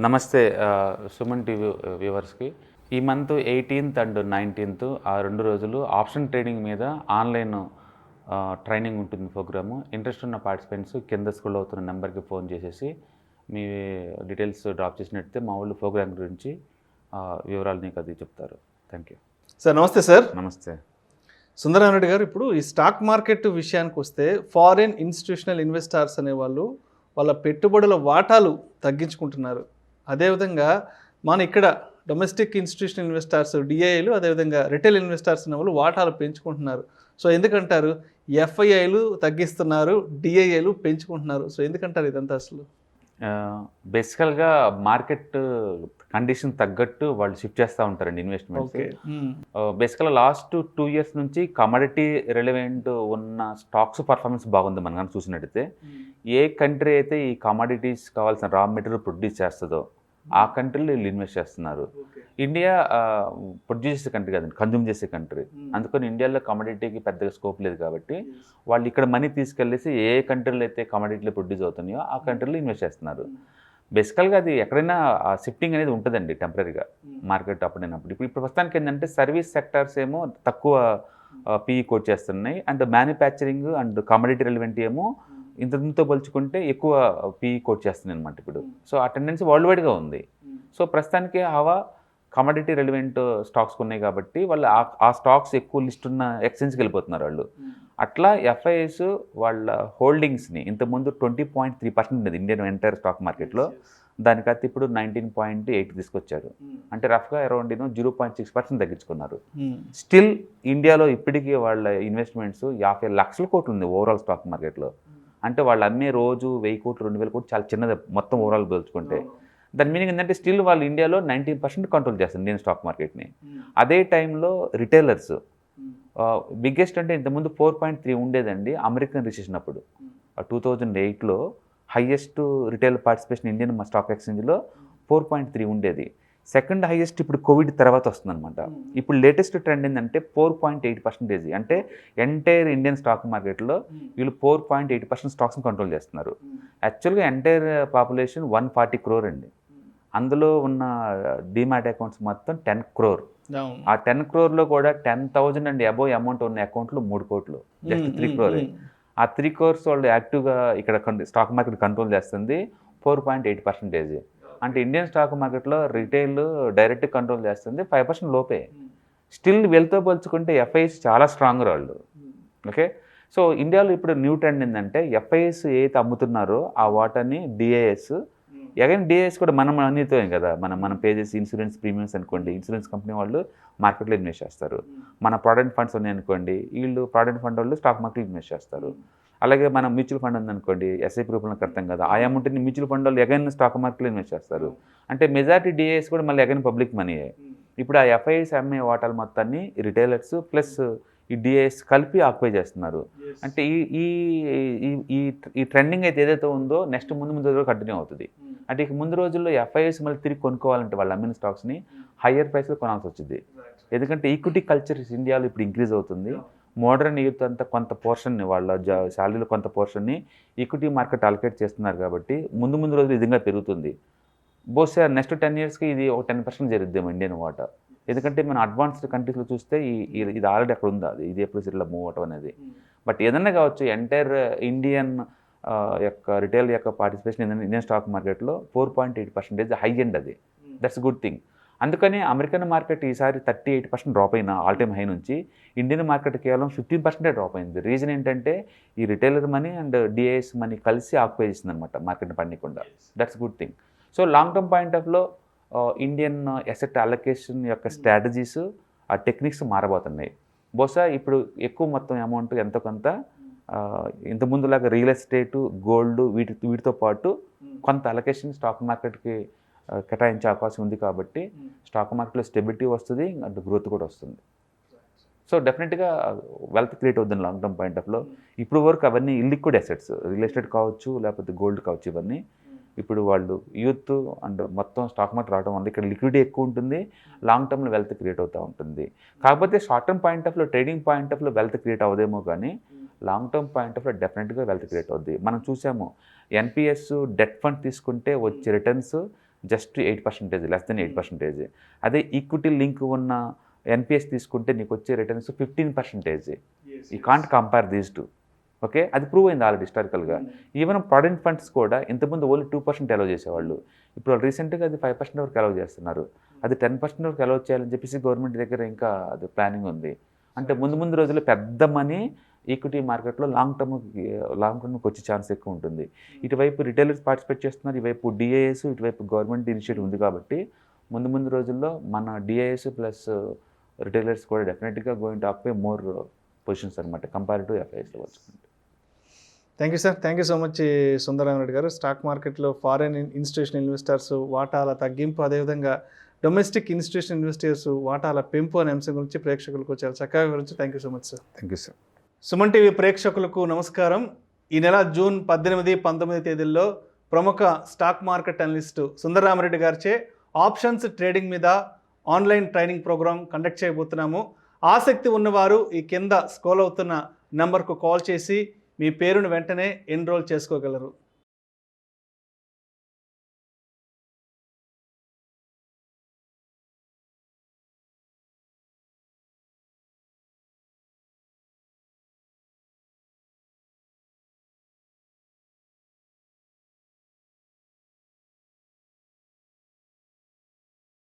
నమస్తే సుమన్ టీవీ వ్యూవర్స్కి. ఈ మంత్ 18th అండ్ 19th ఆ 2 రోజులు ఆప్షన్ ట్రేడింగ్ మీద ఆన్లైన్ ట్రైనింగ్ ఉంటుంది ప్రోగ్రాము. ఇంట్రెస్ట్ ఉన్న పార్టిసిపెంట్స్ కింద స్క్రోల్ అవుతున్న నెంబర్కి ఫోన్ చేసేసి మీ డీటెయిల్స్ డ్రాప్ చేసినట్టే మా వాళ్ళు ప్రోగ్రామ్ గురించి వివరాలు నీకు అది చెప్తారు. Thank you sir. నమస్తే సార్. నమస్తే సుందరారెడ్డి గారు, ఇప్పుడు ఈ స్టాక్ మార్కెట్ విషయానికి వస్తే ఫారిన్ ఇన్స్టిట్యూషనల్ ఇన్వెస్టర్స్ అనేవాళ్ళు వాళ్ళ పెట్టుబడుల వాటాలు తగ్గించుకుంటున్నారు. అదేవిధంగా మన ఇక్కడ డొమెస్టిక్ ఇన్స్టిట్యూషనల్ ఇన్వెస్టర్స్ డిఐలు, అదేవిధంగా రిటైల్ ఇన్వెస్టర్స్ అనే వాళ్ళు వాటాలు పెంచుకుంటున్నారు. సో ఎందుకంటారు ఎఫ్ఐఐలు తగ్గిస్తున్నారు, డిఐఐలు పెంచుకుంటున్నారు? సో ఎందుకంటారు ఇదంతా అసలు? బేసికల్గా మార్కెట్ కండిషన్ తగ్గట్టు వాళ్ళు షిఫ్ట్ చేస్తూ ఉంటారండి ఇన్వెస్ట్మెంట్స్. బేసికల్గా లాస్ట్ 2 years నుంచి కమోడిటీ రిలవెంట్ ఉన్న స్టాక్స్ పర్ఫార్మెన్స్ బాగుంది. మనం కానీ చూసినట్టయితే ఏ కంట్రీ అయితే ఈ కమోడిటీస్ కావాల్సిన రా మెటీరియల్ ప్రొడ్యూస్ చేస్తుందో ఆ కంట్రీలో వీళ్ళు ఇన్వెస్ట్ చేస్తున్నారు. ఇండియా ప్రొడ్యూస్ చేసే కంట్రీ కాదండి, కన్జ్యూమ్ చేసే కంట్రీ. అందుకని ఇండియాలో కమోడిటీకి పెద్దగా స్కోప్ లేదు కాబట్టి వాళ్ళు ఇక్కడ మనీ తీసుకెళ్ళేసి ఏ కంట్రీలో అయితే కమోడిటీలు ప్రొడ్యూస్ అవుతున్నాయో ఆ కంట్రీలో ఇన్వెస్ట్ చేస్తున్నారు. బేసికల్గా అది ఎక్కడైనా షిఫ్టింగ్ అనేది ఉంటుందండి టెంపరీగా మార్కెట్ అప్పుడైనప్పుడు. ఇప్పుడు ప్రస్తుతానికి ఏంటంటే సర్వీస్ సెక్టార్స్ ఏమో తక్కువ పీఈ కోట్ చేస్తున్నాయి, and manufacturing and commodity relevant ఏమో ఇంతతో పోల్చుకుంటే ఎక్కువ పీఈ కోట్ చేస్తుంది అనమాట ఇప్పుడు. సో ఆ టెండెన్సీ వరల్డ్ వైడ్గా ఉంది. సో ప్రస్తుతానికి హవా కమోడిటీ రిలవెంట్ స్టాక్స్ ఉన్నాయి కాబట్టి వాళ్ళు ఆ స్టాక్స్ ఎక్కువ లిస్ట్ ఉన్న ఎక్స్చేంజ్కి వెళ్ళిపోతున్నారు వాళ్ళు. అట్లా ఎఫ్ఐఎస్ వాళ్ళ హోల్డింగ్స్ని ఇంతకుముందు 20.3% ఉండేది ఇండియన్ ఎంటైర్ స్టాక్ మార్కెట్లో, దానికైతే ఇప్పుడు 19.8 తీసుకొచ్చారు. అంటే రఫ్గా అరౌండ్ 0.6% తగ్గించుకున్నారు. స్టిల్ ఇండియాలో ఇప్పటికీ వాళ్ళ ఇన్వెస్ట్మెంట్స్ 50 లక్షల కోట్లు ఉంది ఓవరాల్ స్టాక్ మార్కెట్లో. అంటే వాళ్ళు అమ్మే రోజు 1000 కోట్లు 2000 కోట్లు చాలా చిన్నది మొత్తం ఓవరాల్ పోల్చుకుంటే. దాని మీనింగ్ ఏంటంటే స్టిల్ వాళ్ళు ఇండియాలో 90% కంట్రోల్ చేస్తారు ఇండియన్ స్టాక్ మార్కెట్ని. అదే టైంలో రిటైలర్స్ బిగ్గెస్ట్ అంటే ఇంతకుముందు 4.3 ఉండేదండి అమెరికన్ రిసెషన్ అప్పుడు. 2008లో highest retail participation Indian stock ఎక్స్చేంజ్లో 4.3 ఉండేది. సెకండ్ హైయెస్ట్ ఇప్పుడు కోవిడ్ తర్వాత వస్తుందన్నమాట. ఇప్పుడు లేటెస్ట్ ట్రెండ్ ఏంటంటే 4.8%. అంటే ఎంటైర్ ఇండియన్ స్టాక్ మార్కెట్లో వీళ్ళు 4.8% స్టాక్స్ని కంట్రోల్ చేస్తున్నారు. యాక్చువల్గా ఎంటైర్ పాపులేషన్ 140 crore అండి. అందులో ఉన్న డిమాట్ అకౌంట్స్ మొత్తం 10 crore. ఆ 10 crore కూడా 10,000 అండ్ అబోవ్ అమౌంట్ ఉన్న అకౌంట్లు 3 కోట్లు, జస్ట్ 3 crore. ఆ 3 crore వాళ్ళు యాక్టివ్గా ఇక్కడ స్టాక్ మార్కెట్ కంట్రోల్ చేస్తుంది 4.8%. అంటే ఇండియన్ స్టాక్ మార్కెట్లో రిటైల్ డైరెక్ట్ కంట్రోల్ చేస్తుంది 5% లోపే. స్టిల్ వీళ్ళతో పోల్చుకుంటే ఎఫ్ఐఎస్ చాలా స్ట్రాంగ్ వాళ్ళు. ఓకే, సో ఇండియాలో ఇప్పుడు న్యూ ట్రెండ్ ఏంటంటే ఎఫ్ఐఎస్ ఏదైతే అమ్ముతున్నారో ఆ వాటాని డిఐఎస్, అగైన్ డిఐఎస్ కూడా మనం అన్నితో కదా మనం పే చేసి ఇన్సూరెన్స్ ప్రీమియమ్స్ అనుకోండి, ఇన్సూరెన్స్ కంపెనీ వాళ్ళు మార్కెట్లో ఇన్వెస్ట్ చేస్తారు. మన ప్రావిడెంట్ ఫండ్స్ ఉన్నాయి అనుకోండి, వీళ్ళు ప్రావిడెంట్ ఫండ్ వాళ్ళు స్టాక్ మార్కెట్లో ఇన్వెస్ట్ చేస్తారు. అలాగే మనం మ్యూచువల్ ఫండ్ ఉందనుకోండి, ఎస్ఐపి రూపంలో కడతాం కదా, ఆ అమౌంట్ని మ్యూచువల్ ఫండ్ వాళ్ళు అగైన్ స్టాక్ మార్కెట్లో ఇన్వెస్ట్ చేస్తారు. అంటే మెజారిటీ డిఐఎస్ కూడా మళ్ళీ అగైన్ పబ్లిక్ మనీయే. ఇప్పుడు ఆ ఎఫ్ఐఎస్ అమ్మే వాటాల మొత్తాన్ని రిటైలర్స్ ప్లస్ ఈ డిఐఎస్ కలిపి ఆక్యుపై చేస్తున్నారు. అంటే ఈ ట్రెండింగ్ అయితే ఏదైతే ఉందో నెక్స్ట్ ముందు రోజుల్లో కంటిన్యూ అవుతుంది. అంటే ఇక ముందు రోజుల్లో ఎఫ్ఐఎస్ మళ్ళీ తిరిగి కొనుక్కోవాలంటే వాళ్ళు అమ్మిన స్టాక్స్ని హయ్యర్ ప్రైస్లో కొనాల్సి వచ్చింది. ఎందుకంటే ఈక్విటీ కల్చర్ ఇండియాలో ఇప్పుడు ఇంక్రీజ్ అవుతుంది. మోడర్న్ యూత్ అంతా కొంత పోర్షన్ని వాళ్ళ శాలరీలో కొంత పోర్షన్ని ఈక్విటీ మార్కెట్ అలొకేట్ చేస్తున్నారు కాబట్టి ముందు రోజులు విధంగా పెరుగుతుంది. బహుశా నెక్స్ట్ 10 yearsకి ఇది ఒక 10% జరుగుద్దేమో ఇండియన్ వాటా. ఎందుకంటే మనం అడ్వాన్స్డ్ కంట్రీస్లో చూస్తే ఇది ఆల్రెడీ అక్కడ ఉందా, ఇది ఎప్పుడు ఇట్లా మూవ్ అవటం అనేది. బట్ ఏదన్నా కావచ్చు, ఎంటైర్ ఇండియన్ యొక్క రిటైల్ యొక్క పార్టిసిపేషన్ ఇండియన్ స్టాక్ మార్కెట్లో 4.8% హై ఎండ్. అది దట్స్ గుడ్ థింగ్. అందుకని అమెరికన్ మార్కెట్ ఈసారి 38% డ్రాప్ అయిన ఆల్ టైమ్ హై నుంచి ఇండియన్ మార్కెట్ కేవలం 15% డ్రాప్ అయింది. రీజన్ ఏంటంటే ఈ retailer money and DIIs money కలిసి ఆక్యుపై చేసింది అనమాట మార్కెట్ని పండకుండా. That's good thing. So long term point ఆఫ్లో ఇండియన్ అసెట్ అలొకేషన్ యొక్క స్ట్రాటజీస్, ఆ టెక్నిక్స్ మారబోతున్నాయి. బహుశా ఇప్పుడు ఎక్కువ మొత్తం అమౌంట్ ఎంతో కొంత ఇంతకుముందులాగా రియల్ ఎస్టేటు, గోల్డ్ వీటితో పాటు కొంత అలొకేషన్ స్టాక్ మార్కెట్కి కేటాయించే అవకాశం ఉంది. కాబట్టి స్టాక్ మార్కెట్లో స్టెబిలిటీ వస్తుంది అండ్ గ్రోత్ కూడా వస్తుంది. సో డెఫినెట్గా వెల్త్ క్రియేట్ అవుతుంది లాంగ్ టర్మ్ పాయింట్ ఆఫ్లో. ఇప్పుడు వరకు అవన్నీ ఇల్లిక్విడ్ అసెట్స్, రియల్ ఎస్టేట్ కావచ్చు లేకపోతే గోల్డ్ కావచ్చు, ఇవన్నీ ఇప్పుడు వాళ్ళు యూత్ అండ్ మొత్తం స్టాక్ మార్కెట్ రావడం వల్ల ఇక్కడ లిక్విడిటీ ఎక్కువ ఉంటుంది, లాంగ్ టర్మ్లో వెల్త్ క్రియేట్ అవుతూ ఉంటుంది. కాకపోతే షార్ట్ టర్మ్ పాయింట్ ఆఫ్లో ట్రేడింగ్ పాయింట్ ఆఫ్లో వెల్త్ క్రియేట్ అవ్వదేమో కానీ లాంగ్ టర్మ్ పాయింట్ ఆఫ్లో డెఫినెట్గా వెల్త్ క్రియేట్ అవుద్ది. మనం చూసాము ఎన్పిఎస్ డెట్ ఫండ్ తీసుకుంటే వచ్చే రిటర్న్స్ జస్ట్ 8%, లెస్ దెన్ 8%. అదే ఈక్విటీ లింక్ ఉన్న ఎన్పిఎస్ తీసుకుంటే నీకు వచ్చే returns 15%. You can't compare these two. Okay, అది ప్రూవ్ అయింది ఆల్రెడీ హిస్టారికల్గా. ఈవెన్ ప్రావిడెంట్ ఫండ్స్ కూడా ఇంతకుముందు ఓన్లీ 2% అలౌ చేసేవాళ్ళు, ఇప్పుడు రీసెంట్గా అది 5% వరకు అలౌ చేస్తున్నారు. అది 10% వరకు అలౌ చేయాలని చెప్పేసి గవర్నమెంట్ దగ్గర ఇంకా అది ప్లానింగ్ ఉంది. అంటే ముందు రోజుల్లో పెద్ద మనీ ఈక్విటీ మార్కెట్లో లాంగ్ టర్మ్కి వచ్చే ఛాన్స్ ఎక్కువ ఉంటుంది. ఇటువైపు రిటైలర్స్ పార్టిసిపేట్ చేస్తున్నారు, ఇటువైపు డిఐఎస్, ఇటువైపు గవర్నమెంట్ ఇనిషియేటివ్ ఉంది. కాబట్టి ముందు రోజుల్లో మన డిఐఎస్ ప్లస్ రిటైలర్స్ కూడా డెఫినెట్గా going to occupy more positions అనమాట కంపారిటివ్ ఎఫ్ఐఎస్ వచ్చుకుంటే. Thank you sir, thank you so much Sundarareddy garu. Stock మార్కెట్లో ఫారెన్ ఇన్స్టిట్యూషనల్ ఇన్వెస్టర్స్ వాటాల తగ్గింపు, అదేవిధంగా డొమెస్టిక్ ఇన్స్టిట్యూషనల్ ఇన్వెస్టర్స్ వాటాల పెంపు అనే అంశం గురించి ప్రేక్షకులకు చాలా చక్కగా వివరించి thank you so much sir. Thank you sir. Suman TV ప్రేక్షకులకు నమస్కారం. ఈ నెల జూన్ 18, 19 తేదీల్లో ప్రముఖ స్టాక్ మార్కెట్ అనలిస్టు సుందరరామరెడ్డి గారిచే ఆప్షన్స్ ట్రేడింగ్ మీద ఆన్లైన్ ట్రైనింగ్ ప్రోగ్రాం కండక్ట్ చేయబోతున్నాము. ఆసక్తి ఉన్నవారు ఈ కింద స్క్రోల్ అవుతున్న నంబర్కు కాల్ చేసి మీ పేరును వెంటనే ఎన్రోల్ చేసుకోగలరు.